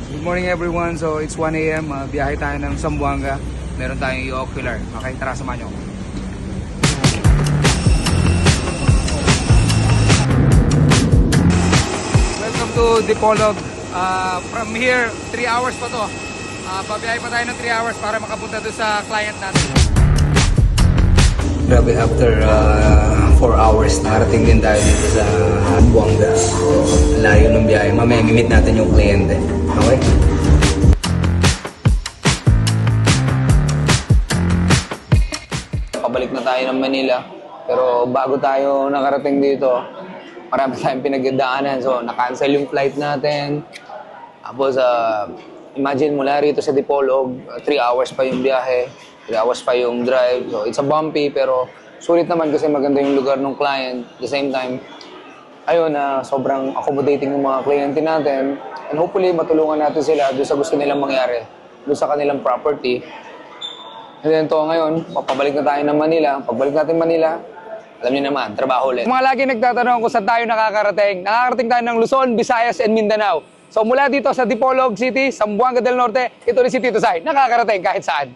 Good morning everyone. So it's 1 AM. Biyahe tayo ng Zamboanga. Meron tayong i-ocular. Okay, tara samahan nyo ako. Welcome to Dipolog. From here, 3 hours pa to. Pabiyahe pa tayo ng 3 hours para makapunta doon sa client natin. Grabe, after 4 hours, nakarating din tayo dito sa Zamboanga. Layo ng biyahe. Mamaya mimit natin yung kliyente. Okay? Pabalik na tayo ng Manila. Pero bago tayo nakarating dito, marami tayong pinagdaanan. So, na-cancel yung flight natin. Tapos, imagine mula rito sa Dipolog, 3 hours pa yung biyahe. 3 hours pa yung drive. So, it's a bumpy, pero sulit naman kasi maganda yung lugar ng client. At the same time, ayun, sobrang accommodating ng mga kliyente natin. And hopefully, matulungan natin sila doon sa gusto nilang mangyari. Doon sa kanilang property. And then to ngayon, papabalik na tayo ng Manila. Pagbalik natin Manila, alam niyo naman, trabaho ulit. Mga lagi nagtatanong kung saan tayo nakakarating. Nakakarating tayo ng Luzon, Visayas, and Mindanao. So mula dito sa Dipolog City, Zamboanga del Norte, ito rin si Tito Sai. Nakakarating kahit saan.